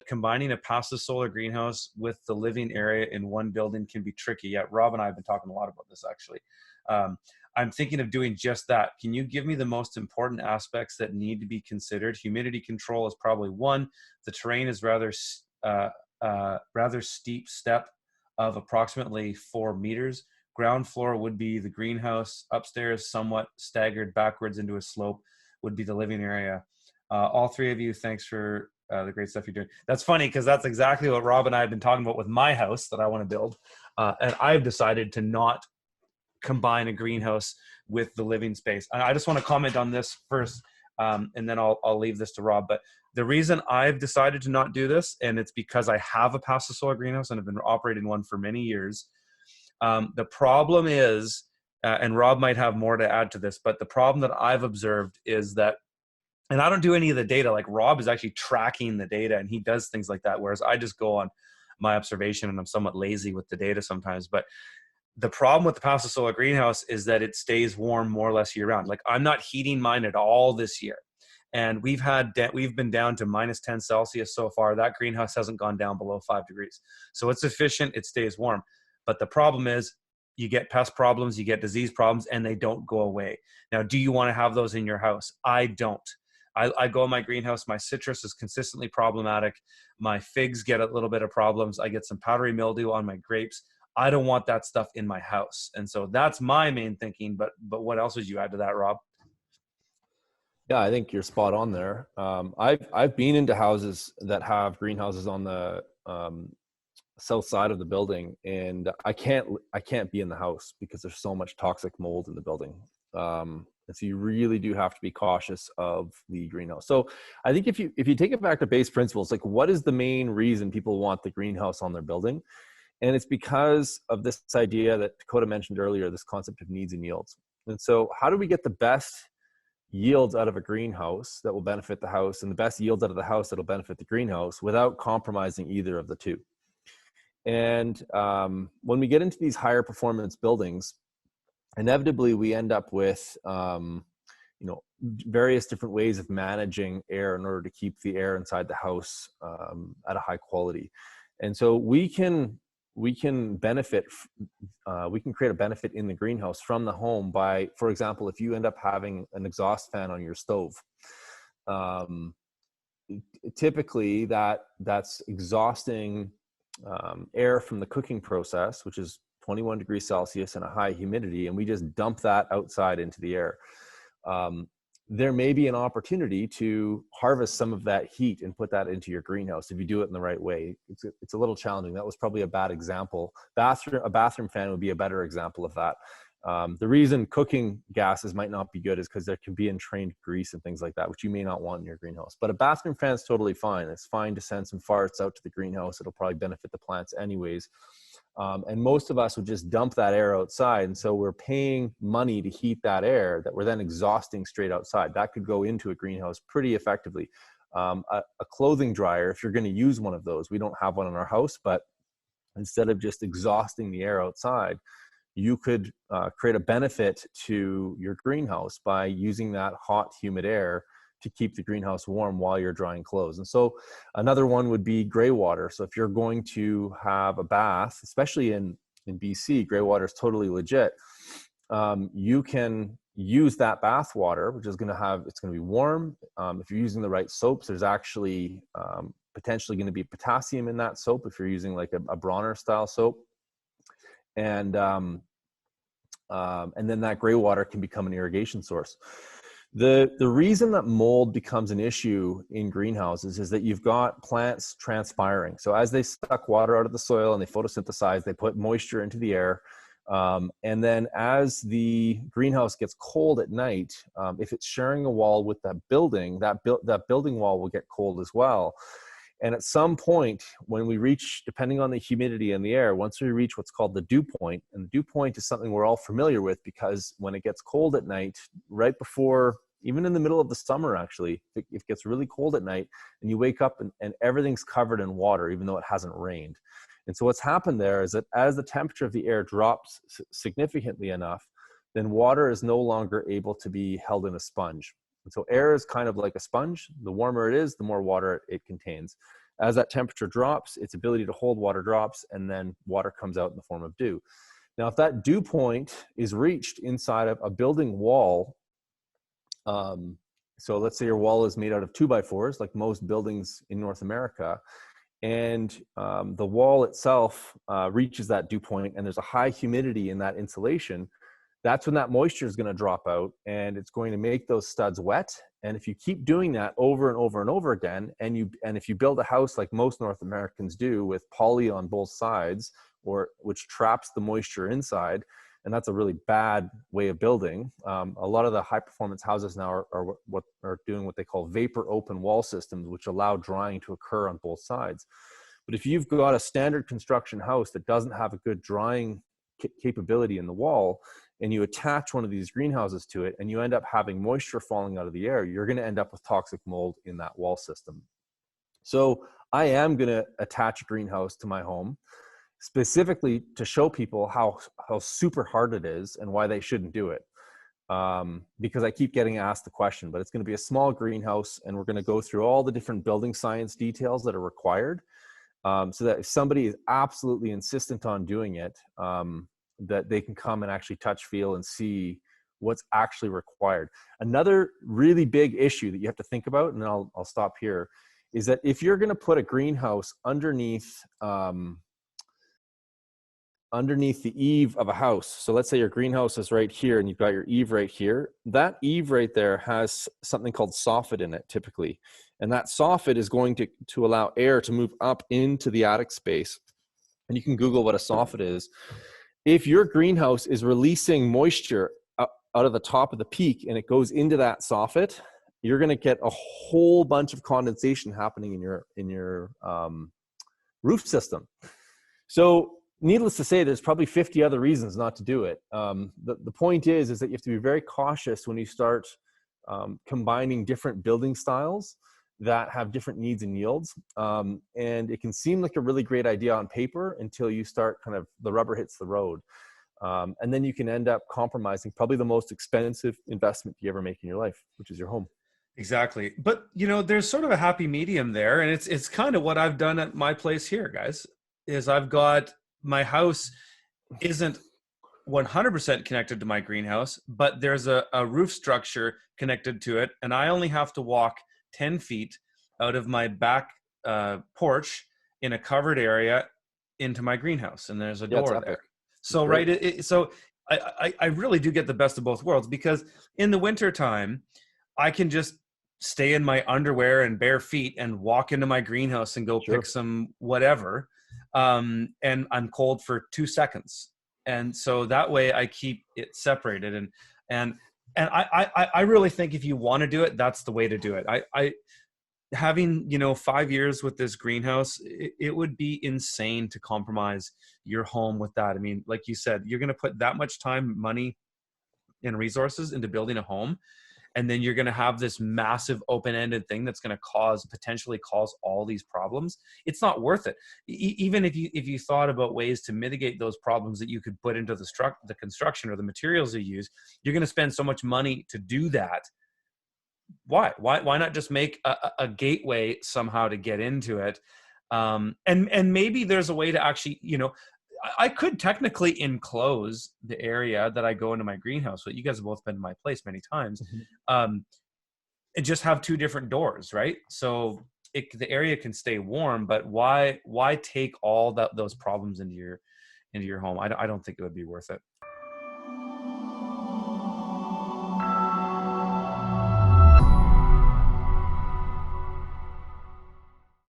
combining a passive solar greenhouse with the living area in one building can be tricky. Yeah, Rob and I have been talking a lot about this actually. I'm thinking of doing just that. Can you give me the most important aspects that need to be considered? Humidity control is probably one. The terrain is rather steep step of approximately 4 meters. Ground floor would be the greenhouse. Upstairs, somewhat staggered backwards into a slope, would be the living area. All three of you, thanks for the great stuff you're doing. That's funny because that's exactly what Rob and I have been talking about with my house that I want to build. And I've decided to not combine a greenhouse with the living space. And I just want to comment on this first, and then I'll leave this to Rob. But the reason I've decided to not do this, and it's because I have a passive solar greenhouse and have been operating one for many years. The problem is, and Rob might have more to add to this, but the problem that I've observed is that, and I don't do any of the data, like Rob is actually tracking the data and he does things like that, whereas I just go on my observation and I'm somewhat lazy with the data sometimes. But the problem with the passive solar greenhouse is that it stays warm more or less year round. Like I'm not heating mine at all this year. And we've been down to -10 Celsius so far. That greenhouse hasn't gone down below 5 degrees. So it's efficient, it stays warm. But the problem is you get pest problems, you get disease problems, and they don't go away. Now, do you want to have those in your house? I don't. I go in my greenhouse, my citrus is consistently problematic. My figs get a little bit of problems. I get some powdery mildew on my grapes. I don't want that stuff in my house. And so that's my main thinking. But what else would you add to that, Rob? Yeah, I think you're spot on there. I've been into houses that have greenhouses on the south side of the building, and I can't be in the house because there's so much toxic mold in the building. And so you really do have to be cautious of the greenhouse. So I think if you take it back to base principles, like what is the main reason people want the greenhouse on their building? And it's because of this idea that Dakota mentioned earlier, this concept of needs and yields. And so how do we get the best yields out of a greenhouse that will benefit the house and the best yields out of the house that will benefit the greenhouse without compromising either of the two? And when we get into these higher performance buildings, inevitably we end up with various different ways of managing air in order to keep the air inside the house at a high quality. And so we can benefit, we can create a benefit in the greenhouse from the home by, for example, if you end up having an exhaust fan on your stove, typically that's exhausting air from the cooking process, which is 21 degrees Celsius and a high humidity, and we just dump that outside into the air. There may be an opportunity to harvest some of that heat and put that into your greenhouse if you do it in the right way. It's a little challenging. That was probably a bad example. A bathroom fan would be a better example of that. The reason cooking gases might not be good is because there can be entrained grease and things like that, which you may not want in your greenhouse. But a bathroom fan is totally fine. It's fine to send some farts out to the greenhouse. It'll probably benefit the plants anyways. And most of us would just dump that air outside. And so we're paying money to heat that air that we're then exhausting straight outside. That could go into a greenhouse pretty effectively. A clothing dryer, if you're going to use one of those, we don't have one in our house, but instead of just exhausting the air outside, you could create a benefit to your greenhouse by using that hot, humid air to keep the greenhouse warm while you're drying clothes. And so another one would be gray water. So if you're going to have a bath, especially in BC, gray water is totally legit. You can use that bath water, which is it's going to be warm. If you're using the right soaps, there's actually potentially going to be potassium in that soap if you're using like a Bronner style soap. And then that gray water can become an irrigation source. The reason that mold becomes an issue in greenhouses is that you've got plants transpiring. So as they suck water out of the soil and they photosynthesize, they put moisture into the air. And then as the greenhouse gets cold at night, if it's sharing a wall with that building, that building wall will get cold as well. And at some point when we reach, depending on the humidity in the air, once we reach what's called the dew point, and the dew point is something we're all familiar with because when it gets cold at night, right before, even in the middle of the summer, actually, it gets really cold at night and you wake up and everything's covered in water, even though it hasn't rained. And so what's happened there is that as the temperature of the air drops significantly enough, then water is no longer able to be held in a sponge. And so air is kind of like a sponge. The warmer it is, the more water it contains. As that temperature drops, its ability to hold water drops, and then water comes out in the form of dew. Now, if that dew point is reached inside of a building wall, so let's say your wall is made out of 2x4s, like most buildings in North America, and the wall itself reaches that dew point, and there's a high humidity in that insulation, that's when that moisture is going to drop out, and it's going to make those studs wet. And if you keep doing that over and over and over again, and if you build a house like most North Americans do with poly on both sides, which traps the moisture inside, and that's a really bad way of building. A lot of the high performance houses now are doing what they call vapor open wall systems, which allow drying to occur on both sides. But if you've got a standard construction house that doesn't have a good drying capability in the wall, and you attach one of these greenhouses to it, and you end up having moisture falling out of the air, you're going to end up with toxic mold in that wall system. So I am going to attach a greenhouse to my home, specifically to show people how super hard it is and why they shouldn't do it. Because I keep getting asked the question, but it's going to be a small greenhouse, and we're going to go through all the different building science details that are required, so that if somebody is absolutely insistent on doing it, that they can come and actually touch, feel, and see what's actually required. Another really big issue that you have to think about, and I'll stop here, is that if you're going to put a greenhouse underneath the eave of a house, so let's say your greenhouse is right here and you've got your eave right here, that eave right there has something called soffit in it typically, and that soffit is going to allow air to move up into the attic space. And you can Google what a soffit is. If your greenhouse is releasing moisture out of the top of the peak and it goes into that soffit, you're going to get a whole bunch of condensation happening in your roof system. So needless to say, there's probably 50 other reasons not to do it. The point is that you have to be very cautious when you start combining different building styles that have different needs and yields. And it can seem like a really great idea on paper until you start the rubber hits the road. And then you can end up compromising probably the most expensive investment you ever make in your life, which is your home. Exactly. But, there's sort of a happy medium there. And it's kind of what I've done at my place here, guys, is I've got my house isn't 100% connected to my greenhouse, but there's a roof structure connected to it. And I only have to walk 10 feet out of my back porch in a covered area into my greenhouse. And there's a door there. So, right. So I really do get the best of both worlds, because in the winter time, I can just stay in my underwear and bare feet and walk into my greenhouse and go pick some whatever. And I'm cold for 2 seconds. And so that way I keep it separated. And I really think if you want to do it, that's the way to do it. I having, 5 years with this greenhouse, it would be insane to compromise your home with that. I mean, like you said, you're going to put that much time, money, and resources into building a home, and then you're going to have this massive open-ended thing that's going to potentially cause all these problems. It's not worth it. Even if you thought about ways to mitigate those problems that you could put into the construction or the materials you use, you're going to spend so much money to do that. Why not just make a gateway somehow to get into it? And maybe there's a way to actually, I could technically enclose the area that I go into my greenhouse. But you guys have both been to my place many times, and just have 2 different doors, right? So the area can stay warm. But why take all those problems into your home? I don't think it would be worth it.